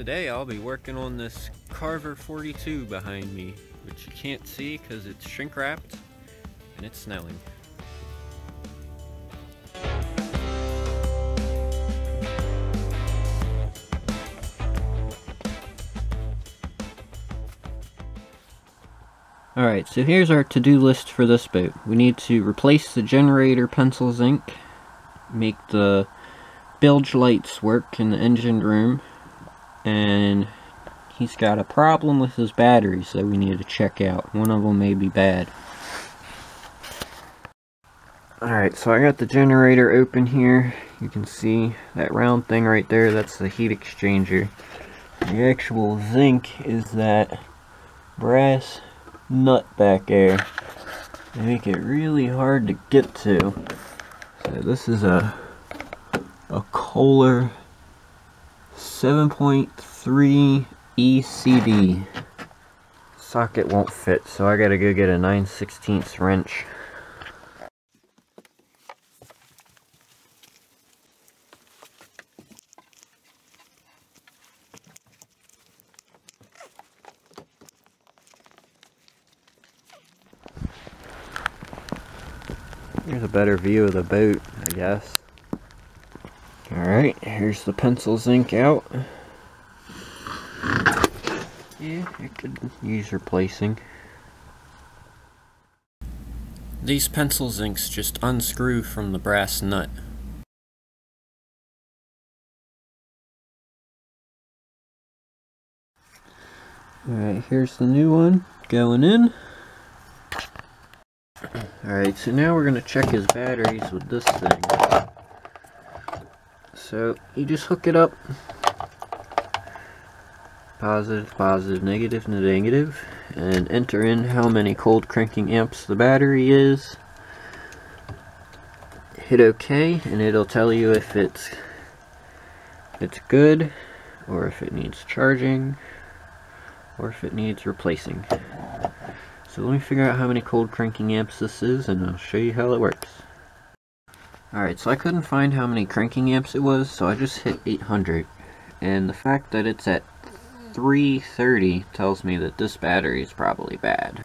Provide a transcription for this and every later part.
Today I'll be working on this Carver 42 behind me, which you can't see because it's shrink wrapped and it's snowing. Alright, so here's our to-do list for this boat. We need to replace the generator pencil zinc, make the bilge lights work in the engine room, and he's got a problem with his batteries that we need to check out. One of them may be bad. Alright, so I got the generator open here. You can see that round thing right there, that's the heat exchanger. The actual zinc is that brass nut back there. They make it really hard to get to. So this is a Kohler 7.3 ECD. Socket won't fit, so I gotta go get a 9/16 wrench. Here's a better view of the boat, I guess. Alright, here's the pencil zinc out. Yeah, it could use replacing. These pencil zincs just unscrew from the brass nut. Alright, here's the new one going in. Alright, so now we're going to check his batteries with this thing. So, you just hook it up. Positive, positive, negative, negative. And enter in how many cold cranking amps the battery is. Hit OK, and it'll tell you if it's good, or if it needs charging, or if it needs replacing. So let me figure out how many cold cranking amps this is, and I'll show you how it works. Alright, so I couldn't find how many cranking amps it was, so I just hit 800. And the fact that it's at 330 tells me that this battery is probably bad.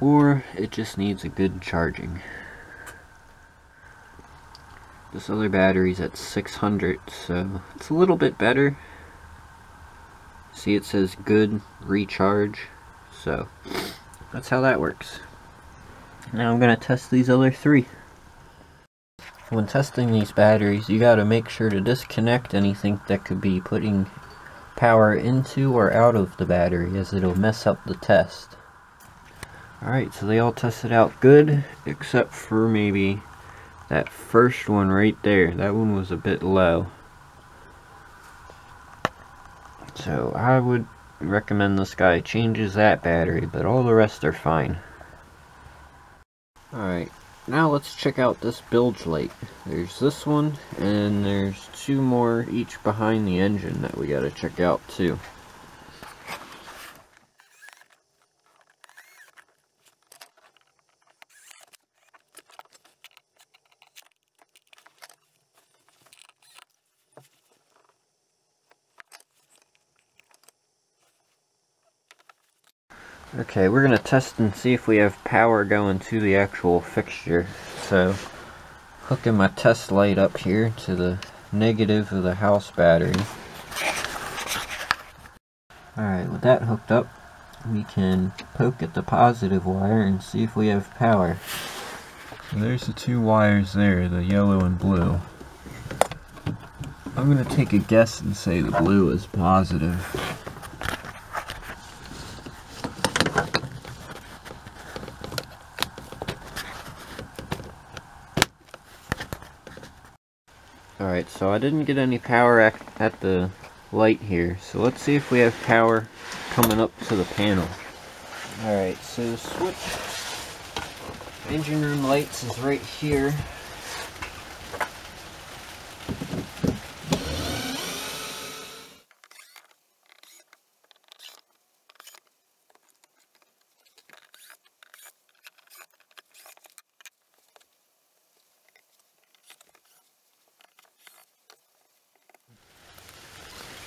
Or it just needs a good charging. This other battery's at 600, so it's a little bit better. See, it says good recharge. So, that's how that works. Now I'm going to test these other three. When testing these batteries, you got to make sure to disconnect anything that could be putting power into or out of the battery, as it'll mess up the test. Alright, so they all tested out good, except for maybe that first one right there. That one was a bit low. So I would recommend this guy changes that battery, but all the rest are fine. Alright, now let's check out this bilge light. There's this one, and there's two more each behind the engine that we gotta check out too. Okay, we're going to test and see if we have power going to the actual fixture. So, hooking my test light up here to the negative of the house battery. Alright, with that hooked up, we can poke at the positive wire and see if we have power. So there's the two wires there, the yellow and blue. I'm going to take a guess and say the blue is positive. Alright, so I didn't get any power at the light here, so let's see if we have power coming up to the panel. Alright, so switch engine room lights is right here.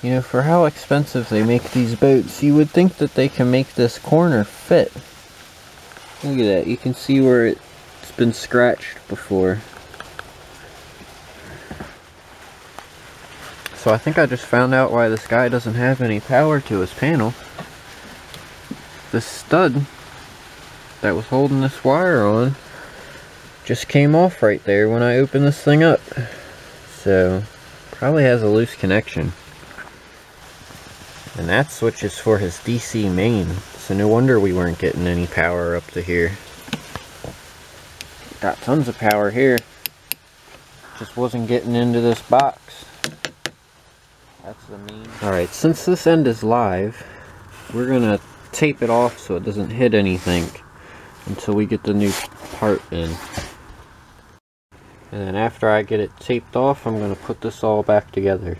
You know, for how expensive they make these boats, you would think that they can make this corner fit. Look at that, you can see where it's been scratched before. So I think I just found out why this guy doesn't have any power to his panel. The stud that was holding this wire on just came off right there when I opened this thing up. So, probably has a loose connection. And that switch is for his DC main, so no wonder we weren't getting any power up to here. Got tons of power here, just wasn't getting into this box. That's the main. Alright, since this end is live, we're gonna tape it off so it doesn't hit anything until we get the new part in. And then after I get it taped off, I'm gonna put this all back together.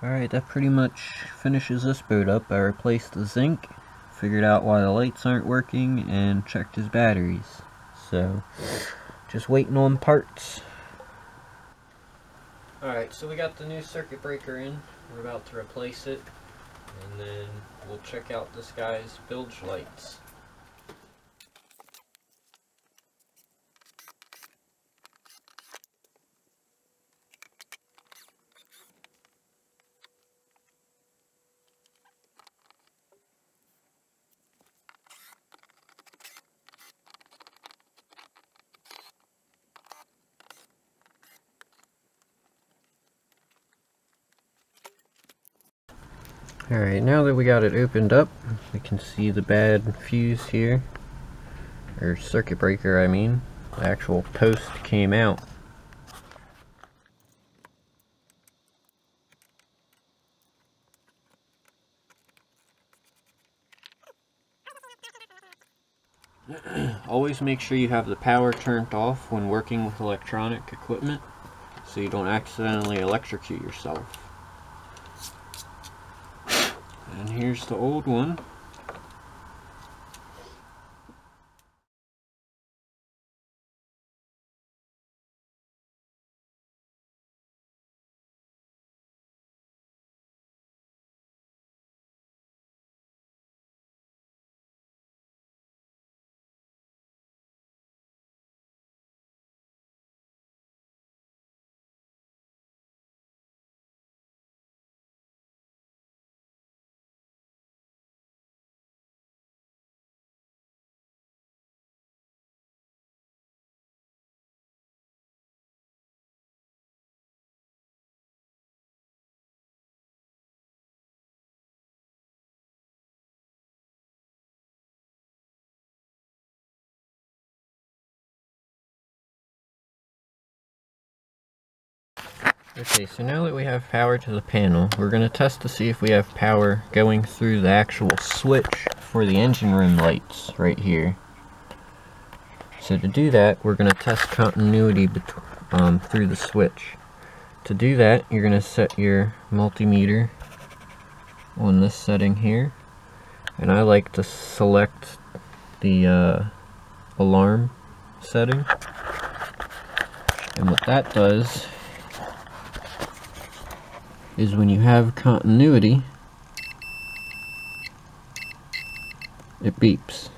Alright, that pretty much finishes this boat up. I replaced the zinc, figured out why the lights aren't working, and checked his batteries. So, just waiting on parts. Alright, so we got the new circuit breaker in. We're about to replace it. And then we'll check out this guy's bilge lights. Alright, now that we got it opened up, we can see the bad fuse here, or circuit breaker I mean. The actual post came out. Always make sure you have the power turned off when working with electronic equipment, so you don't accidentally electrocute yourself. And here's the old one. Okay, so now that we have power to the panel, we're going to test to see if we have power going through the actual switch for the engine room lights right here. So to do that, we're going to test continuity through the switch. To do that, you're going to set your multimeter on this setting here. And I like to select the alarm setting. And what that does is when you have continuity, it beeps.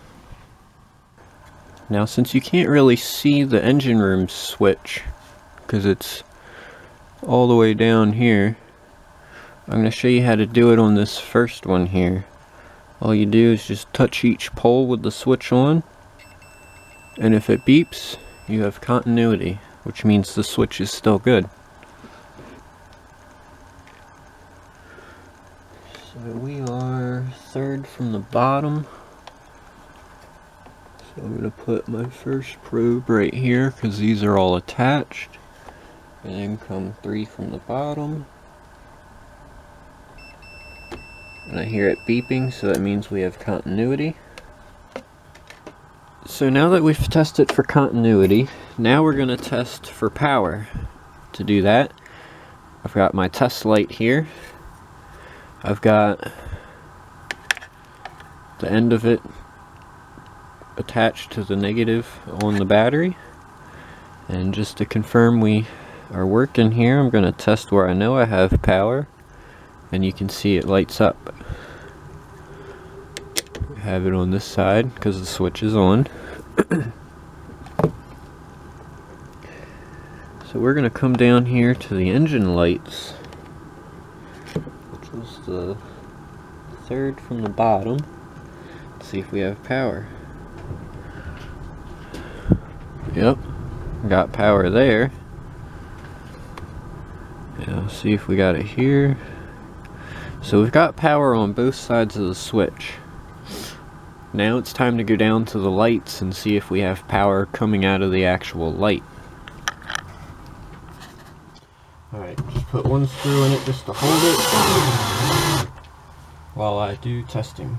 Now since you can't really see the engine room switch because it's all the way down here, I'm going to show you how to do it on this first one here. All you do is just touch each pole with the switch on, and if it beeps, you have continuity, which means the switch is still good. So we are third from the bottom. So I'm going to put my first probe right here because these are all attached. And then come 3 from the bottom. And I hear it beeping, so that means we have continuity. So now that we've tested for continuity, now we're going to test for power. To do that, I've got my test light here. I've got the end of it attached to the negative on the battery. And just to confirm we are working here, I'm going to test where I know I have power. and you can see it lights up. We have it on this side because the switch is on. So we're going to come down here to the engine lights, which was the third from the bottom. Let's see if we have power. Yep, got power there. Yeah, let's see if we got it here. So we've got power on both sides of the switch. Now it's time to go down to the lights and see if we have power coming out of the actual light. Alright, just put one screw in it just to hold it while I do testing.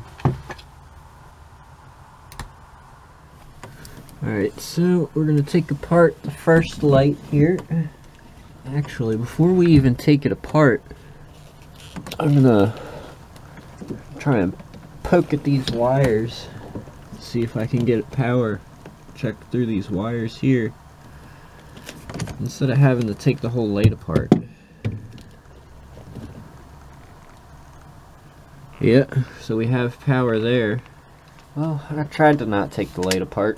Alright, so we're going to take apart the first light here. Actually, before we even take it apart, I'm going to try and poke at these wires, see if I can get power. Check through these wires here, instead of having to take the whole light apart. Yeah, so we have power there. Well, I tried to not take the light apart.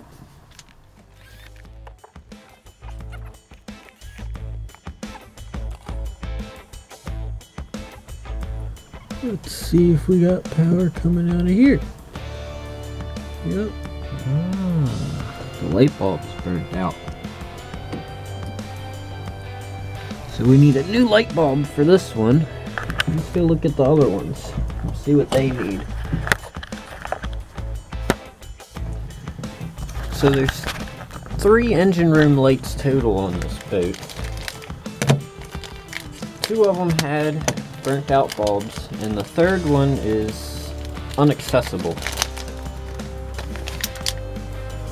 Let's see if we got power coming out of here. Yep. The light bulb's burnt out. So we need a new light bulb for this one. Let's go look at the other ones. See what they need. So there's 3 engine room lights total on this boat. 2 of them had burnt out bulbs, and the third one is inaccessible.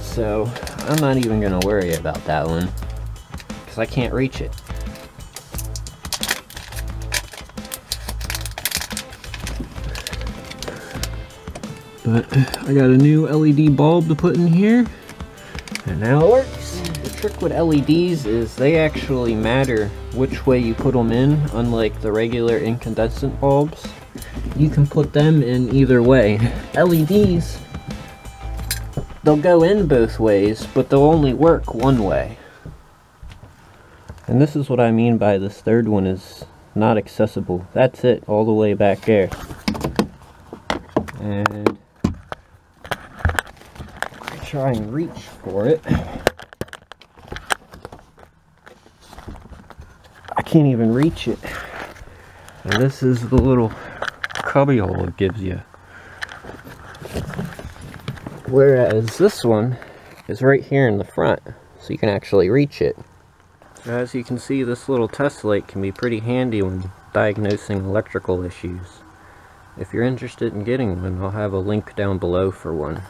So I'm not even going to worry about that one because I can't reach it. But I got a new LED bulb to put in here, and now it works. The trick with LEDs is they actually matter which way you put them in, unlike the regular incandescent bulbs. You can put them in either way. LEDs, they'll go in both ways, but they'll only work one way. And this is what I mean by this third one is not accessible. That's it, all the way back there. And try and reach for it. I can't even reach it. And this is the little cubby hole it gives you. Whereas this one is right here in the front, so you can actually reach it. As you can see, this little test light can be pretty handy when diagnosing electrical issues. If you're interested in getting one, I'll have a link down below for one.